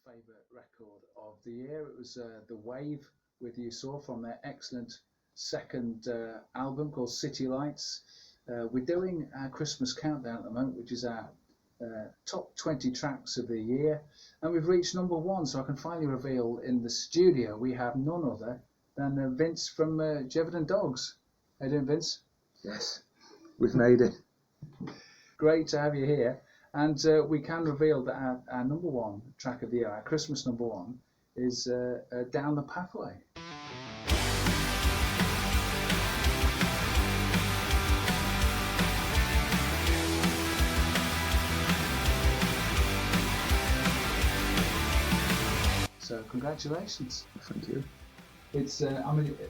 favourite record of the year. It was The Wave with You Saw from their excellent second album called City Lights. We're doing our Christmas countdown at the moment, which is our top 20 tracks of the year, and we've reached number 1, so I can finally reveal in the studio we have none other than Vince from Gevaudan Dogs. How you doing, Vince? Yes, we've made it. Great to have you here. And we can reveal that our number 1 track of the year, our Christmas number 1, is Down the Pathway. So congratulations. Thank you. It's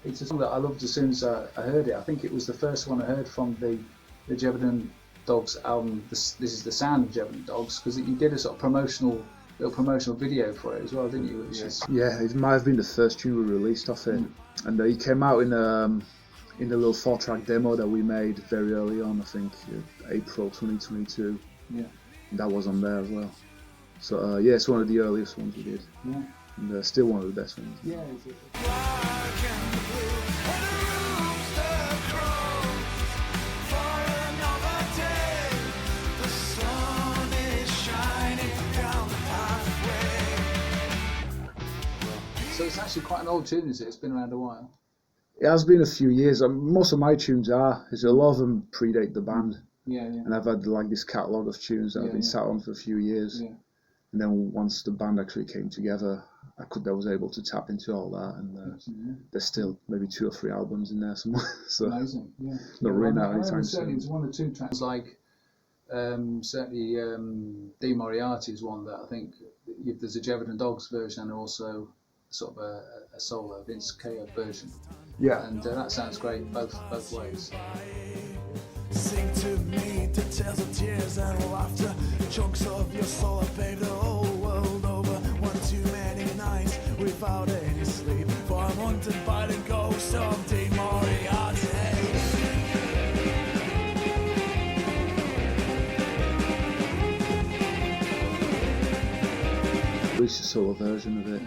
it's a song that I loved as soon as I heard it. I think it was the first one I heard from the Gevaudan Dogs album. This is the Sound of Gevaudan Dogs, because you did a sort of promotional video for it as well, didn't you? Yeah, it might have been the first tune we released off it, and it came out in a little 4-track demo that we made very early on. I think April 2022. Yeah, and that was on there as well. So yeah, it's one of the earliest ones we did. Yeah, and still one of the best ones. Yeah. So it's actually quite an old tune, is it? It's been around a while. It has been a few years. Most of my tunes are. A lot of them predate the band. Yeah. And I've had like this catalogue of tunes that I've been sat on for a few years. Yeah. And then once the band actually came together, I was able to tap into all that. And there's still maybe 2 or 3 albums in there somewhere. So amazing. Yeah. Not running out anytime soon. There's 1 or 2 tracks like certainly Di Moriarty is one that I think there's a Gevaudan Dogs version and also sort of a solo Vince Cayo version. Yeah. And that sounds great both ways. Sing to me the tales of tears and laughter. Chunks of your soul have paved the whole world over. One too many nights without any sleep. For I'm haunted by the ghost of Di Moriarty. Released a solo version of it,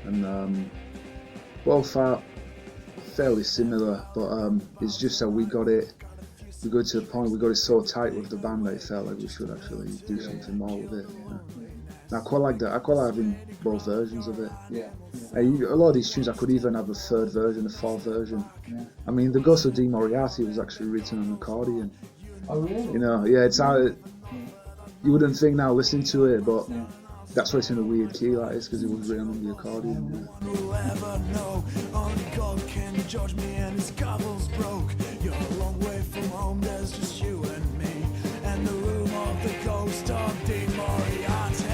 and both are fairly similar, but it's just that we got to the point we got it so tight with the band that it felt like we should actually do something more with it. And I quite like that. I quite like having both versions of it. Yeah. A lot of these tunes I could even have a 3rd version, a 4th version. Yeah. I mean, the Ghost of Di Moriarty was actually written on accordion. Oh really? You know, yeah, it's how you wouldn't think now listening to it, but that's why it's in a weird key like this, because it was written on the accordion. Who'll ever know? Only God can judge me, and his gobbles broke. You're a long way from home, there's just you and me, and the room of the ghost of Di Moriarty.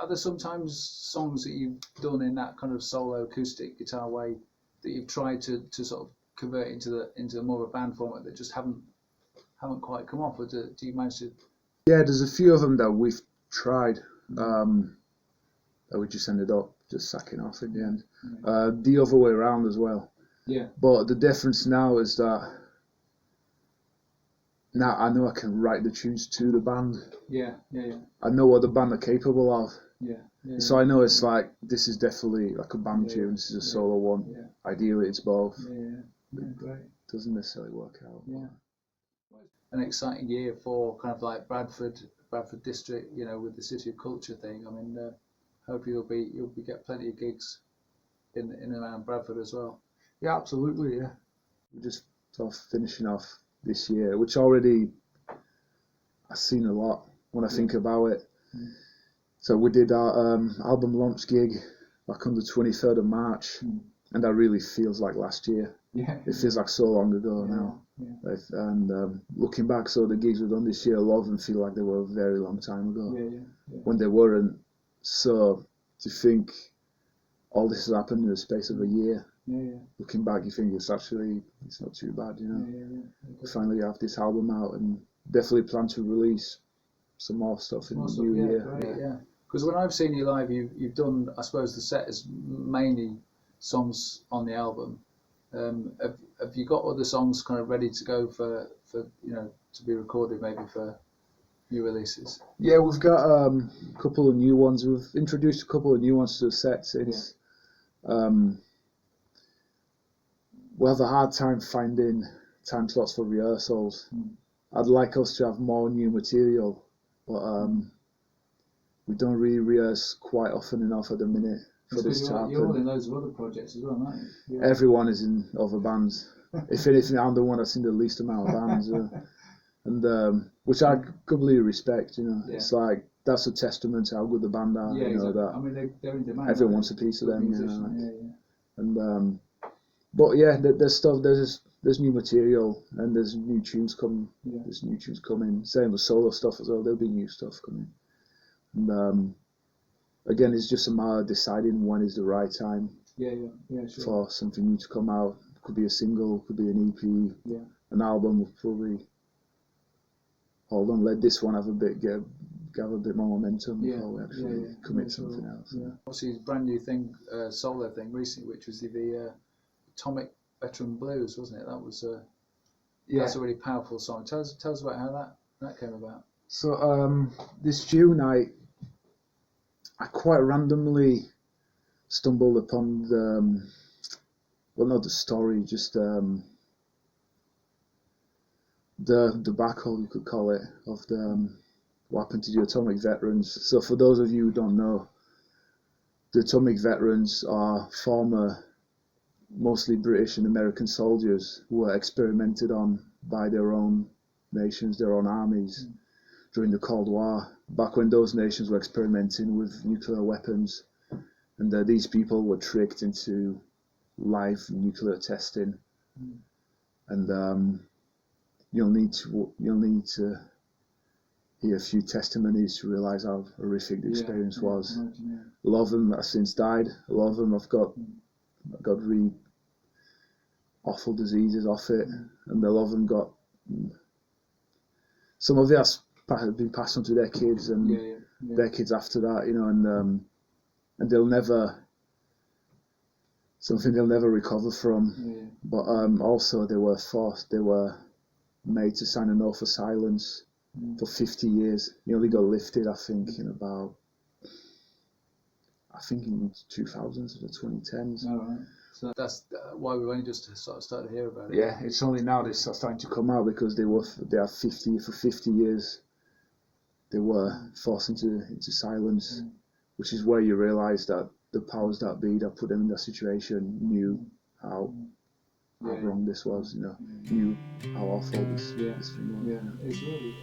Are there sometimes songs that you've done in that kind of solo acoustic guitar way that you've tried to sort of convert into more of a band format that just haven't quite come off, or do you manage to? Yeah, there's a few of them that we've tried that we just ended up just sacking off in the end. The other way around as well. Yeah. But the difference now is that now I know I can write the tunes to the band. Yeah. I know what the band are capable of. Yeah. So I know it's like, this is definitely like a band tune, this is a solo one. Yeah. Ideally it's both. Yeah, great. Doesn't necessarily work out. Yeah. An exciting year for kind of like Bradford district, with the City of Culture thing. I mean, hope you'll get plenty of gigs in and around Bradford as well. Yeah, absolutely. Yeah, we're just sort of finishing off this year, which already I've seen a lot when I think about it. So we did our album launch gig back on the 23rd of March, and that really feels like last year. Yeah, it feels like so long ago now. Yeah. And looking back, so the gigs we've done this year, a lot of them feel like they were a very long time ago. Yeah. When they weren't. So to think all this has happened in the space of a year. Yeah. Looking back, you think it's not too bad, Yeah. We finally have this album out, and definitely plan to release some more stuff in the new year. Great, yeah. Because when I've seen you live, you've done, I suppose the set is mainly songs on the album. Have you got other songs kind of ready to go for to be recorded maybe for new releases? Yeah, we've got a couple of new ones. We've introduced a couple of new ones to the set since. We have a hard time finding time slots for rehearsals. I'd like us to have more new material, but we don't really rehearse quite often enough at the minute for this to happen. You're all in loads of other projects as well, aren't you? Yeah. Everyone is in other bands. If anything, I'm the one that's in the least amount of bands, and which I completely respect. It's like that's a testament to how good the band are. Yeah, exactly. That I mean, they're in demand. everyone wants a piece of them. And but yeah, there's stuff. There's new material and there's new tunes coming. Yeah. There's new tunes coming. Same with solo stuff as well. There'll be new stuff coming. And again, it's just a matter of deciding when is the right time. Sure. For something new to come out. Could be a single, could be an EP, an album. Will probably hold on. Let this one have a bit more momentum before we actually commit something else. Yeah. Obviously, his brand new thing, solo thing recently, which was the Atomic Veteran Blues, wasn't it? That was that's a really powerful song. Tell us about how that came about. So this June, I quite randomly stumbled upon the not the story, just the debacle, you could call it, of what happened to the Atomic Veterans. So for those of you who don't know, the Atomic Veterans are former, mostly British and American soldiers who were experimented on by their own nations, their own armies, during the Cold War, back when those nations were experimenting with nuclear weapons. And these people were tricked into live nuclear testing. And you'll need to hear a few testimonies to realise how horrific the experience was. A lot of them have since died. A lot of them have got really awful diseases off it, and a lot of them got some of it has been passed on to their kids and their kids after that, and they'll never recover from. But also they were made to sign an oath of silence for 50 years. He only got lifted, I think, in 2000s or the 2010s. All right. So that's why we've only just sort of started to hear about it. Yeah, it's only now they're starting to come out because they have 50 years. They were forced into silence, which is where you realise that the powers that be that put them in that situation knew how wrong this was, knew how awful this thing was. Yeah, it's really.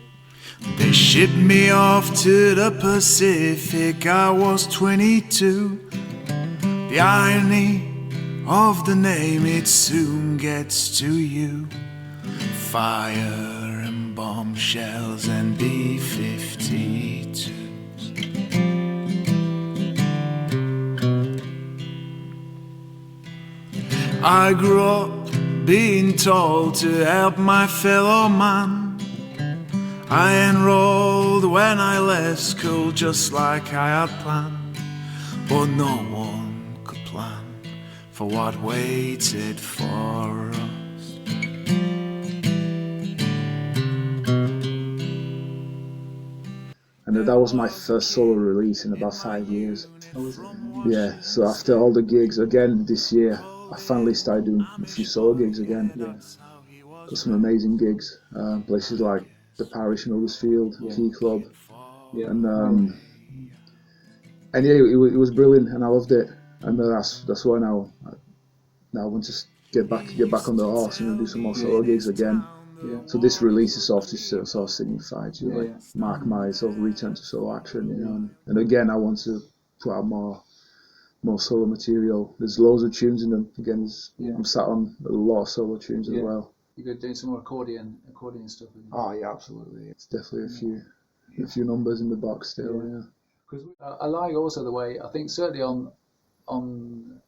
They shipped me off to the Pacific, I was 22. The irony of the name, it soon gets to you. Fire and bombshells and B-52s. I grew up being told to help my fellow man. I enrolled when I left school just like I had planned, but no one could plan for what waited for us. And that was my first solo release in about 5 years. Yeah, so after all the gigs, again this year, I finally started doing a few solo gigs again. Got some amazing gigs, places like the Parish in Huddersfield, Key Club, and it was brilliant, and I loved it. And that's why now I want to get back on the horse and do some more solo gigs again. So this release is sort of signified to mark my sort of return to solo action, And again, I want to put out more solo material. There's loads of tunes in them. Again, I'm sat on a lot of solo tunes as well. You're doing some more accordion stuff. Oh yeah, absolutely. It's definitely a few numbers in the box still. Because I like also the way, I think certainly on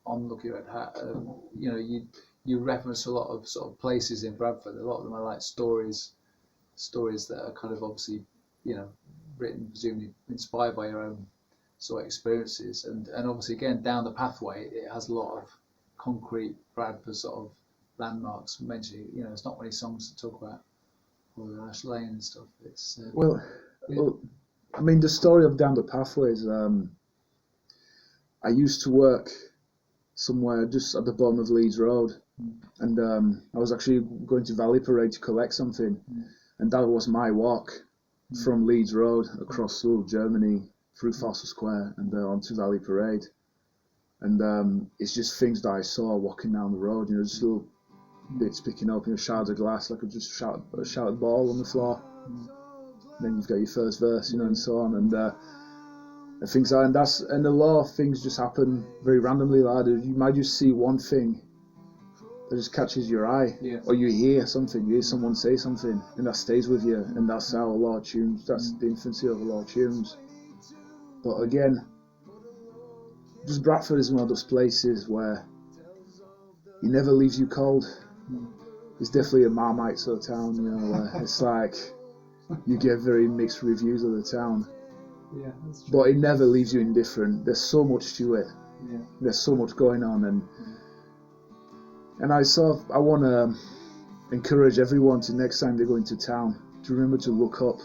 Look Your Red Hat, you reference a lot of sort of places in Bradford. A lot of them are like stories that are kind of obviously, written presumably inspired by your own sort of experiences, and obviously again down the pathway it has a lot of concrete Bradford sort of landmarks. Mentioning, there's not many songs to talk about all the Ash Lane and stuff. It's well, I mean, the story of Down the Pathways. I used to work somewhere just at the bottom of Leeds Road, and I was actually going to Valley Parade to collect something, and that was my walk from Leeds Road across little Germany through Foster Square and onto Valley Parade. And it's just things that I saw walking down the road, just little bits picking up, shards of glass, like just a shattered ball on the floor. Then you've got your first verse, and so on, and things like that. And a lot of things just happen very randomly. Like you might just see one thing that just catches your eye, or you hear something, you hear someone say something, and that stays with you. And that's how a lot of tunes. That's the infancy of a lot of tunes. But again, just Bradford is one of those places where he never leaves you cold. It's definitely a Marmite sort of town, where it's like you get very mixed reviews of the town. Yeah, that's true. But it never leaves you indifferent. There's so much to it. Yeah. There's so much going on, and I want to encourage everyone to, next time they go into town, to remember to look up,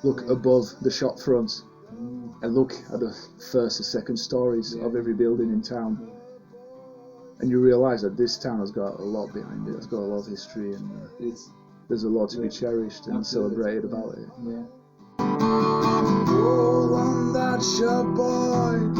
look above the shop front, and look at the first and second stories of every building in town. And you realise that this town has got a lot behind it. It's got a lot of history, and there's a lot to be cherished and celebrated about it. Yeah. Oh, and that's your boy.